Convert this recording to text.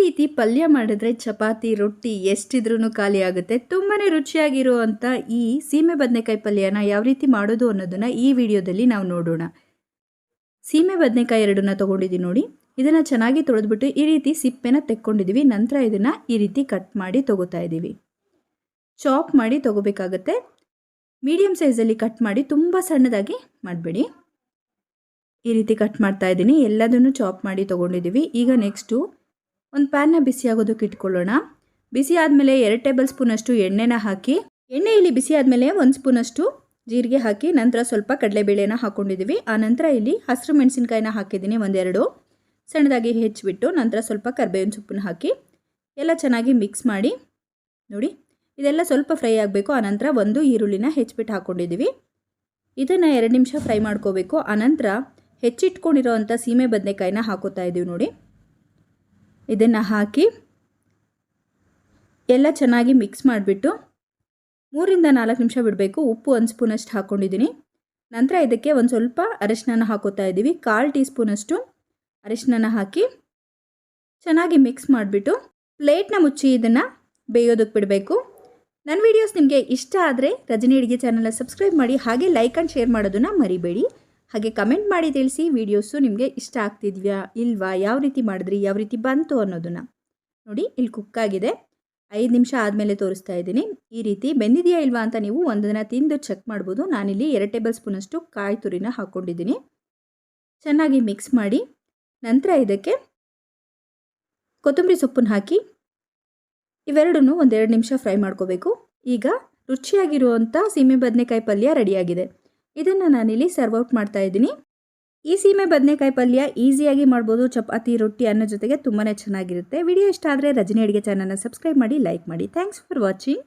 ರೀತಿ ಪಲ್ಯ ಮಾಡಿದ್ರೆ ಚಪಾತಿ ರೊಟ್ಟಿ ಎಷ್ಟಿದ್ರೂ ಖಾಲಿ ಆಗುತ್ತೆ. ತುಂಬಾ ರುಚಿಯಾಗಿರುವಂಥ ಈ ಸೀಮೆ ಬದನೆಕಾಯಿ ಪಲ್ಯನ ಯಾವ ರೀತಿ ಮಾಡೋದು ಅನ್ನೋದನ್ನು ಈ ವಿಡಿಯೋದಲ್ಲಿ ನಾವು ನೋಡೋಣ. ಸೀಮೆ ಬದನೆಕಾಯಿ ಎರಡನ್ನ ತೊಗೊಂಡಿದ್ದೀವಿ ನೋಡಿ. ಇದನ್ನು ಚೆನ್ನಾಗಿ ತೊಳೆದ್ಬಿಟ್ಟು ಈ ರೀತಿ ಸಿಪ್ಪೆನ ತೆಕ್ಕೊಂಡಿದ್ದೀವಿ. ನಂತರ ಇದನ್ನು ಈ ರೀತಿ ಕಟ್ ಮಾಡಿ ತೊಗೋತಾ ಇದ್ದೀವಿ. ಚಾಪ್ ಮಾಡಿ ತೊಗೋಬೇಕಾಗತ್ತೆ. ಮೀಡಿಯಮ್ ಸೈಜಲ್ಲಿ ಕಟ್ ಮಾಡಿ, ತುಂಬ ಸಣ್ಣದಾಗಿ ಮಾಡಬೇಡಿ. ಈ ರೀತಿ ಕಟ್ ಮಾಡ್ತಾ ಇದ್ದೀನಿ. ಎಲ್ಲದನ್ನು ಚಾಪ್ ಮಾಡಿ ತೊಗೊಂಡಿದ್ದೀವಿ. ಈಗ ನೆಕ್ಸ್ಟು ಒಂದು ಪ್ಯಾನ್ನ ಬಿಸಿ ಆಗೋದಕ್ಕೆ ಇಟ್ಕೊಳ್ಳೋಣ. ಬಿಸಿ ಆದಮೇಲೆ 2 ಟೇಬಲ್ ಸ್ಪೂನಷ್ಟು ಎಣ್ಣೆನ ಹಾಕಿ, ಎಣ್ಣೆಯಲ್ಲಿ ಬಿಸಿ ಆದಮೇಲೆ 1 ಸ್ಪೂನಷ್ಟು ಜೀರಿಗೆ ಹಾಕಿ, ನಂತರ ಸ್ವಲ್ಪ ಕಡಲೆಬೇಳೆನ ಹಾಕ್ಕೊಂಡಿದ್ದೀವಿ. ಆನಂತರ ಇಲ್ಲಿ ಹಸಿರು ಮೆಣಸಿನ್ಕಾಯಿನ ಹಾಕಿದ್ದೀನಿ, 1-2 ಸಣ್ಣದಾಗಿ ಹೆಚ್ಚಿಬಿಟ್ಟು, ನಂತರ ಸ್ವಲ್ಪ ಕರಿಬೇವಿನ ಸೊಪ್ಪನ್ನ ಹಾಕಿ ಎಲ್ಲ ಚೆನ್ನಾಗಿ ಮಿಕ್ಸ್ ಮಾಡಿ ನೋಡಿ. ಇದೆಲ್ಲ ಸ್ವಲ್ಪ ಫ್ರೈ ಆಗಬೇಕು. ಆನಂತರ 1 ಈರುಳ್ಳಿನ ಹೆಚ್ಚಿಬಿಟ್ಟು ಹಾಕ್ಕೊಂಡಿದ್ದೀವಿ. ಇದನ್ನು 2 ನಿಮಿಷ ಫ್ರೈ ಮಾಡ್ಕೋಬೇಕು. ಆನಂತರ ಹೆಚ್ಚಿಟ್ಕೊಂಡಿರೋವಂಥ ಸೀಮೆ ಬದನೆಕಾಯಿನ ಹಾಕೋತಾ ಇದ್ದೀವಿ ನೋಡಿ. ಇದನ್ನು ಹಾಕಿ ಎಲ್ಲ ಚೆನ್ನಾಗಿ ಮಿಕ್ಸ್ ಮಾಡಿಬಿಟ್ಟು 3-4 ನಿಮಿಷ ಬಿಡಬೇಕು. ಉಪ್ಪು 1 ಸ್ಪೂನಷ್ಟು ಹಾಕ್ಕೊಂಡಿದ್ದೀನಿ. ನಂತರ ಇದಕ್ಕೆ ಒಂದು ಸ್ವಲ್ಪ ಅರಿಶಿನ ಹಾಕೋತಾ ಇದ್ದೀವಿ. 1/4 ಟೀ ಸ್ಪೂನಷ್ಟು ಅರಿಶಿನ ಹಾಕಿ ಚೆನ್ನಾಗಿ ಮಿಕ್ಸ್ ಮಾಡಿಬಿಟ್ಟು ಪ್ಲೇಟ್ನ ಮುಚ್ಚಿ ಇದನ್ನು ಬೇಯೋದಕ್ಕೆ ಬಿಡಬೇಕು. ನನ್ನ ವೀಡಿಯೋಸ್ ನಿಮಗೆ ಇಷ್ಟ ಆದರೆ ರಜನಿ ಅಡುಗೆ ಚಾನಲ್ನ ಸಬ್ಸ್ಕ್ರೈಬ್ ಮಾಡಿ, ಹಾಗೆ ಲೈಕ್ ಆ್ಯಂಡ್ ಶೇರ್ ಮಾಡೋದನ್ನು ಮರಿಬೇಡಿ. ಹಾಗೆ ಕಮೆಂಟ್ ಮಾಡಿ ತಿಳಿಸಿ ವೀಡಿಯೋಸು ನಿಮಗೆ ಇಷ್ಟ ಆಗ್ತಿದ್ಯಾ ಇಲ್ವಾ, ಯಾವ ರೀತಿ ಮಾಡಿದ್ರಿ, ಯಾವ ರೀತಿ ಬಂತು ಅನ್ನೋದನ್ನು ನೋಡಿ. ಇಲ್ಲಿ ಕುಕ್ಕಾಗಿದೆ. 5 ನಿಮಿಷ ಆದಮೇಲೆ ತೋರಿಸ್ತಾ ಇದ್ದೀನಿ. ಈ ರೀತಿ ಬೆಂದಿದೆಯಾ ಇಲ್ವಾ ಅಂತ ನೀವು ಒಂದನ್ನು ತಿಂದು ಚೆಕ್ ಮಾಡ್ಬೋದು. ನಾನಿಲ್ಲಿ 2 ಟೇಬಲ್ ಸ್ಪೂನಷ್ಟು ಕಾಯಿ ತುರಿನ ಹಾಕ್ಕೊಂಡಿದ್ದೀನಿ. ಚೆನ್ನಾಗಿ ಮಿಕ್ಸ್ ಮಾಡಿ ನಂತರ ಇದಕ್ಕೆ ಕೊತ್ತಂಬರಿ ಸೊಪ್ಪನ್ನು ಹಾಕಿ ಇವೆರಡನ್ನೂ 1-2 ನಿಮಿಷ ಫ್ರೈ ಮಾಡ್ಕೋಬೇಕು. ಈಗ ರುಚಿಯಾಗಿರುವಂಥ ಸೀಮೆ ಬದನೆಕಾಯಿ ಪಲ್ಯ ರೆಡಿಯಾಗಿದೆ. ಇದನ್ನು ನಾನಿಲ್ಲಿ ಸರ್ವ್ ಔಟ್ ಮಾಡ್ತಾ ಇದ್ದೀನಿ. ಈ ಸೀಮೆ ಬದನೆಕಾಯಿ ಪಲ್ಯ ಈಸಿಯಾಗಿ ಮಾಡ್ಬೋದು. ಚಪಾತಿ ರೊಟ್ಟಿ ಅನ್ನೋ ಜೊತೆಗೆ ತುಂಬಾ ಚೆನ್ನಾಗಿರುತ್ತೆ. ವಿಡಿಯೋ ಇಷ್ಟ ಆದರೆ ರಜನಿ ಅಡುಗೆ ಚಾನಲ್ನ ಸಬ್ಸ್ಕ್ರೈಬ್ ಮಾಡಿ, ಲೈಕ್ ಮಾಡಿ. Thanks for watching.